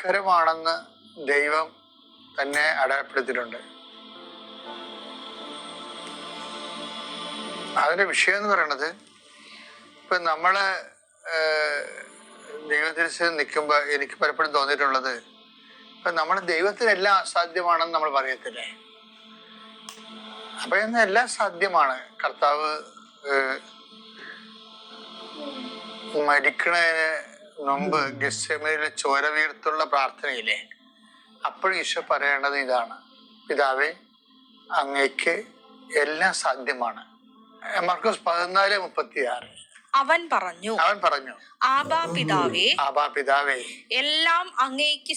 ദുഷ്കരമാണെന്ന് ദൈവം തന്നെ അടയാളപ്പെടുത്തിയിട്ടുണ്ട്. അതിന്റെ വിഷയം എന്ന് പറയുന്നത്, ഇപ്പൊ നമ്മള് ദൈവത്തിരിച്ച് നിൽക്കുമ്പോ എനിക്ക് പലപ്പോഴും തോന്നിയിട്ടുള്ളത്, ഇപ്പൊ നമ്മൾ ദൈവത്തിനെല്ലാം അസാധ്യമാണെന്ന് നമ്മൾ പറയത്തില്ലേ? അപ്പൊ ഇന്ന് എല്ലാം സാധ്യമാണ്. കർത്താവ് മരിക്കണതിന് മുമ്പ് ഗെത്സേമനയിലെ ചോര വീർത്തുള്ള പ്രാർത്ഥനയില്ലേ, അപ്പോഴും ഈശോ പറയേണ്ടത് ഇതാണ്: പിതാവേ, അങ്ങേക്ക് എല്ലാം സാധ്യമാണ്. മർക്കോസ് 14:36. അവൻ പറഞ്ഞു ആബാ പിതാവേ, എല്ലാം അങ്ങേക്ക്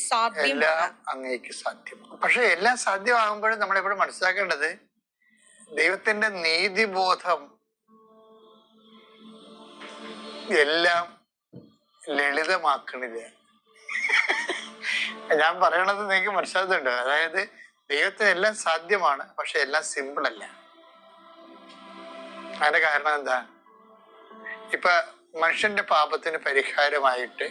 സാധ്യം. പക്ഷെ എല്ലാം സാധ്യമാകുമ്പോഴും നമ്മളെപ്പോഴും മനസ്സിലാക്കേണ്ടത്, ദൈവത്തിന്റെ നീതിബോധം എല്ലാം ലളിതമാക്കണില്ല. ഞാൻ പറയണത് നിങ്ങൾക്ക് മനസ്സിലാകുന്നുണ്ട്. അതായത് ദൈവത്തിന് എല്ലാം സാധ്യമാണ്, പക്ഷെ എല്ലാം സിമ്പിൾ അല്ല. അതിന്റെ കാരണം എന്താ? ഇപ്പൊ മനുഷ്യന്റെ പാപത്തിന് പരിഹാരമായിട്ട്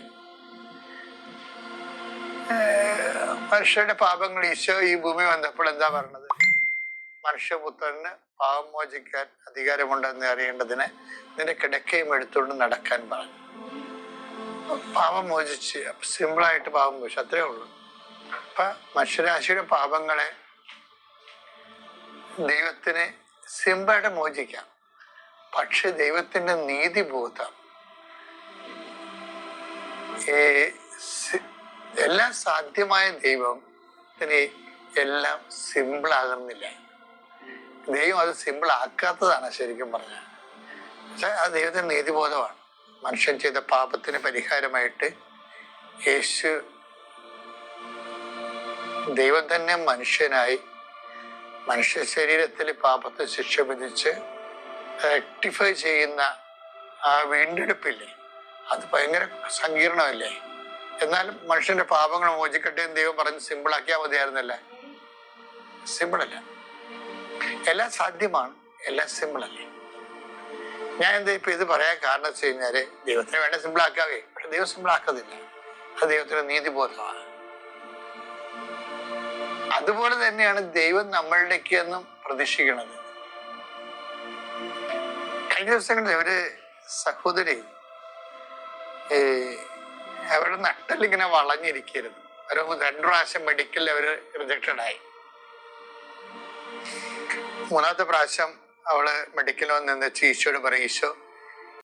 മനുഷ്യരുടെ പാപങ്ങൾ ഈശോ ഈ ഭൂമി വന്നപ്പോൾ എന്താ പറഞ്ഞത്? മനുഷ്യപുത്രന് പാപം മോചിക്കാൻ അധികാരമുണ്ടെന്ന് അറിയേണ്ടതിന് നിന്റെ കിടക്കയും എടുത്തുകൊണ്ട് നടക്കാൻ പറഞ്ഞു. പാപം മോചിച്ച് സിമ്പിളായിട്ട് പാപം മോചിച്ചു, അത്രേ ഉള്ളൂ. അപ്പൊ മനുഷ്യരാശിയുടെ പാപങ്ങളെ ദൈവത്തിന് സിമ്പിളായിട്ട് മോചിക്കാം. പക്ഷെ ദൈവത്തിന്റെ നീതിബോധം എല്ലാം സാധ്യമായ ദൈവത്തിന് എല്ലാം സിമ്പിൾ ആകുന്നില്ല. ദൈവം അത് സിമ്പിൾ ആക്കാത്തതാണ് ശരിക്കും പറഞ്ഞാൽ. പക്ഷെ അത് ദൈവത്തിന്റെ നീതിബോധമാണ്. മനുഷ്യൻ ചെയ്ത പാപത്തിന് പരിഹാരമായിട്ട് യേശു, ദൈവം തന്നെ മനുഷ്യനായി മനുഷ്യ ശരീരത്തിൽ പാപത്തെ ശിക്ഷ വിധിച്ച് റെക്ടിഫൈ ചെയ്യുന്ന ആ വീണ്ടെടുപ്പില്ലേ, അത് ഭയങ്കര സങ്കീർണമല്ലേ? എന്നാലും മനുഷ്യന്റെ പാപങ്ങൾ മോചിക്കട്ടെ എന്ന് ദൈവം പറഞ്ഞ് സിമ്പിളാക്കിയാൽ മതിയായിരുന്നല്ലേ? സിമ്പിളല്ല. എല്ലാം സാധ്യമാണ്, എല്ലാം സിമ്പിളല്ലേ? ഞാൻ എന്താ ഇപ്പൊ ഇത് പറയാൻ കാരണം വെച്ച് കഴിഞ്ഞാല്, ദൈവത്തിന് വേണ്ട സിമ്പിളാക്കാവേ, പക്ഷെ ദൈവം സിമ്പിളാക്കുന്നില്ല. അത് ദൈവത്തിന്റെ നീതിബോധമാണ്. അതുപോലെ തന്നെയാണ് ദൈവം നമ്മളിലേക്ക് എന്നും പ്രതീക്ഷിക്കുന്നത്. കഴിഞ്ഞ ദിവസങ്ങളിൽ ഒരു സഹോദരി അവരുടെ നട്ടലിങ്ങനെ വളഞ്ഞിരിക്കരുത്. ഒരു 2 പ്രാവശ്യം മെഡിക്കലിൽ അവര് റിജക്റ്റഡ് ആയി. 3ാമത്തെ പ്രാവശ്യം അവള് മെഡിക്കലിൽ വന്ന് ഈശോയോട് പറയും, ഈശോ